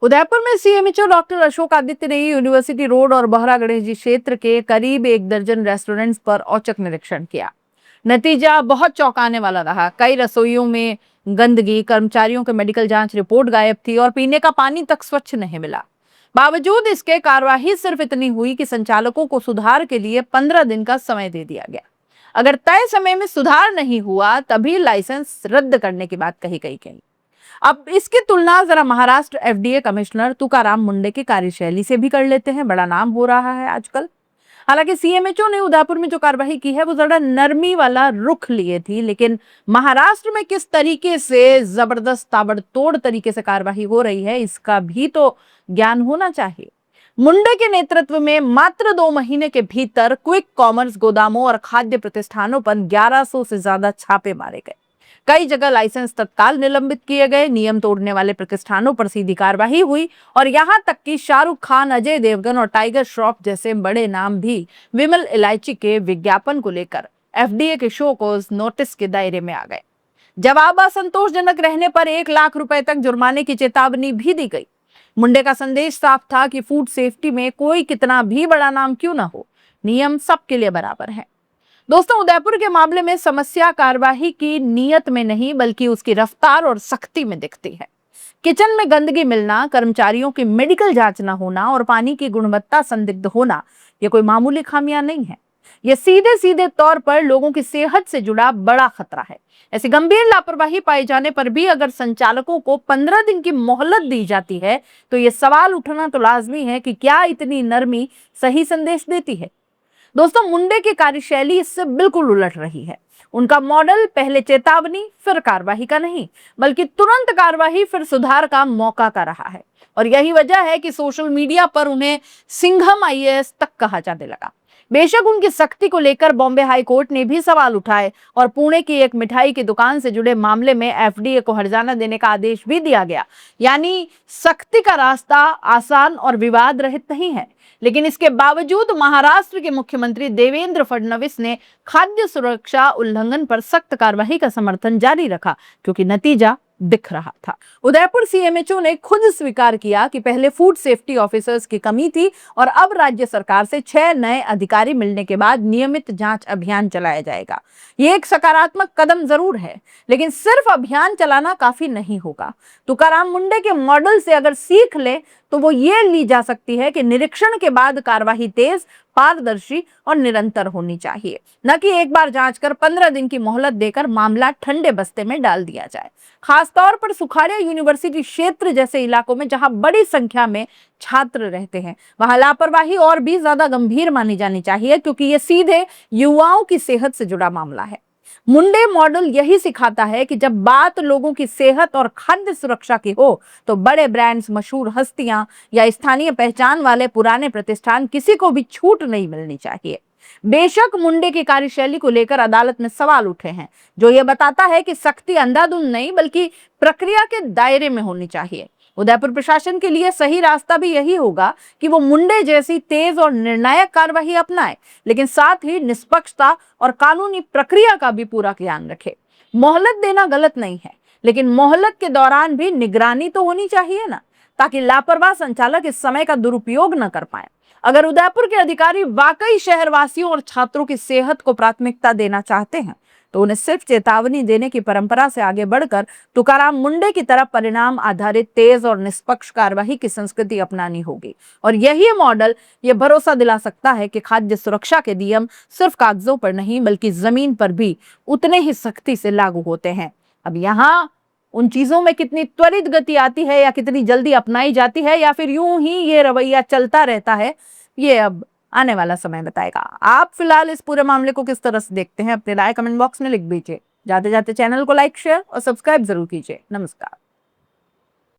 उदयपुर में CMHO doctor Ashok Aditya ने university road और बहरा गणेश जी क्षेत्र के करीब 1 दर्जन रेस्टोरेंट्स पर औचक निरीक्षण किया। नतीजा बहुत चौंकाने वाला रहा। कई रसोइयों में गंदगी, कर्मचारियों के मेडिकल जांच रिपोर्ट गायब थी और पीने का पानी तक स्वच्छ नहीं मिला। बावजूद इसके कार्रवाई सिर्फ इतनी हुई कि संचालकों को सुधार के लिए 15 दिन का समय दे दिया गया। अगर तय समय में सुधार नहीं हुआ तभी लाइसेंस रद्द करने की बात कही गई। अब इसकी तुलना जरा महाराष्ट्र एफडीए कमिश्नर तुकाराम मुंडे की कार्यशैली से भी कर लेते हैं। बड़ा नाम हो रहा है आजकल। हालांकि सीएमएचओ ने उदयपुर में जो कार्रवाई की है वो जरा नरमी वाला रुख लिए थी, लेकिन महाराष्ट्र में किस तरीके से जबरदस्त ताबड़तोड़ तरीके से कार्रवाई हो रही है इसका भी तो ज्ञान होना चाहिए। मुंडे के नेतृत्व में मात्र 2 महीने के भीतर क्विक कॉमर्स गोदामों और खाद्य प्रतिष्ठानों पर 1100 से ज्यादा छापे मारे गए। कई जगह लाइसेंस तत्काल निलंबित किए गए, नियम तोड़ने वाले प्रतिष्ठानों पर सीधी कार्रवाई हुई और यहां तक कि शाहरुख खान, अजय देवगन और टाइगर श्रॉफ जैसे बड़े नाम भी विमल इलायची के विज्ञापन को लेकर एफडीए के शो कॉज नोटिस के दायरे में आ गए। जवाब असंतोषजनक रहने पर 1 लाख रुपए तक जुर्माने की चेतावनी भी दी गई। मुंडे का संदेश साफ था कि फूड सेफ्टी में कोई कितना भी बड़ा नाम क्यों ना हो, नियम सबके लिए बराबर है। दोस्तों, उदयपुर के मामले में समस्या कार्रवाई की नीयत में नहीं बल्कि उसकी रफ्तार और सख्ती में दिखती है। किचन में गंदगी मिलना, कर्मचारियों की मेडिकल जांच न होना और पानी की गुणवत्ता संदिग्ध होना, ये कोई मामूली खामियां नहीं है। ये सीधे सीधे तौर पर लोगों की सेहत से जुड़ा बड़ा खतरा है। ऐसी गंभीर लापरवाही पाए जाने पर भी अगर संचालकों को 15 दिन की मोहलत दी जाती है तो ये सवाल उठना तो लाजमी है कि क्या इतनी नरमी सही संदेश देती है। दोस्तों, मुंडे की कार्यशैली इससे बिल्कुल उलट रही है। उनका मॉडल पहले चेतावनी फिर कार्रवाई का नहीं बल्कि तुरंत कार्रवाई फिर सुधार का मौका का रहा है। और यही वजह है कि सोशल मीडिया पर उन्हें सिंघम आईएएस तक कहा जाने लगा। बेशक उनकी सख्ती को लेकर बॉम्बे हाई कोर्ट ने भी सवाल उठाए और पुणे की एक मिठाई की दुकान से जुड़े मामले में एफडीए को हर्जाना देने का आदेश भी दिया गया। यानी सख्ती का रास्ता आसान और विवाद रहित नहीं है। लेकिन इसके बावजूद महाराष्ट्र के मुख्यमंत्री देवेंद्र फडणवीस ने खाद्य सुरक्षा उल्लंघन पर सख्त कार्रवाई का समर्थन जारी रखा क्योंकि नतीजा दिख रहा था। उदयपुर सीएमएचओ ने खुद स्वीकार किया कि पहले फूड सेफ्टी ऑफिसर्स की कमी थी और अब राज्य सरकार से 6 नए अधिकारी मिलने के बाद नियमित जांच अभियान चलाया जाएगा। ये एक सकारात्मक कदम जरूर है, लेकिन सिर्फ अभियान चलाना काफी नहीं होगा। तुकाराम मुंडे के मॉडल से अगर सीख ले तो वो ये ली जा सकती है कि निरीक्षण के बाद कार्रवाई तेज, पारदर्शी और निरंतर होनी चाहिए, न कि एक बार जांच कर 15 दिन की मोहलत देकर मामला ठंडे बस्ते में डाल दिया जाए। खासतौर पर सुखाड़िया यूनिवर्सिटी क्षेत्र जैसे इलाकों में जहां बड़ी संख्या में छात्र रहते हैं, वहां लापरवाही और भी ज्यादा गंभीर मानी जानी चाहिए क्योंकि ये सीधे युवाओं की सेहत से जुड़ा मामला है। मुंडे मॉडल यही सिखाता है कि जब बात लोगों की सेहत और खाद्य सुरक्षा की हो तो बड़े ब्रांड्स, मशहूर हस्तियां या स्थानीय पहचान वाले पुराने प्रतिष्ठान किसी को भी छूट नहीं मिलनी चाहिए। बेशक मुंडे की कार्यशैली को लेकर अदालत में सवाल उठे हैं, जो यह बताता है कि सख्ती अंधाधुंध नहीं बल्कि प्रक्रिया के दायरे में होनी चाहिए। उदयपुर प्रशासन के लिए सही रास्ता भी यही होगा कि वो मुंडे जैसी तेज और निर्णायक कार्रवाई अपनाए, लेकिन साथ ही निष्पक्षता और कानूनी प्रक्रिया का भी पूरा ध्यान रखे। मोहलत देना गलत नहीं है, लेकिन मोहलत के दौरान भी निगरानी तो होनी चाहिए ना, ताकि लापरवाह संचालक इस समय का दुरुपयोग न कर पाए। अगर उदयपुर के अधिकारी वाकई शहरवासियों और छात्रों की सेहत को प्राथमिकता देना चाहते हैं तो उन्हें सिर्फ चेतावनी देने की परंपरा से आगे बढ़कर तुकाराम मुंडे की तरह परिणाम आधारित तेज और निष्पक्ष कार्रवाई की संस्कृति अपनानी होगी। और यही मॉडल ये भरोसा दिला सकता है कि खाद्य सुरक्षा के नियम सिर्फ कागजों पर नहीं बल्कि जमीन पर भी उतने ही सख्ती से लागू होते हैं। अब यहाँ उन चीजों में कितनी त्वरित गति आती है या कितनी जल्दी अपनाई जाती है या फिर यूं ही ये रवैया चलता रहता है, ये अब आने वाला समय बताएगा। आप फिलहाल इस पूरे मामले को किस तरह से देखते हैं, अपनी राय कमेंट बॉक्स में लिख दीजिए। जाते जाते चैनल को लाइक, शेयर और सब्सक्राइब जरूर कीजिए। नमस्कार।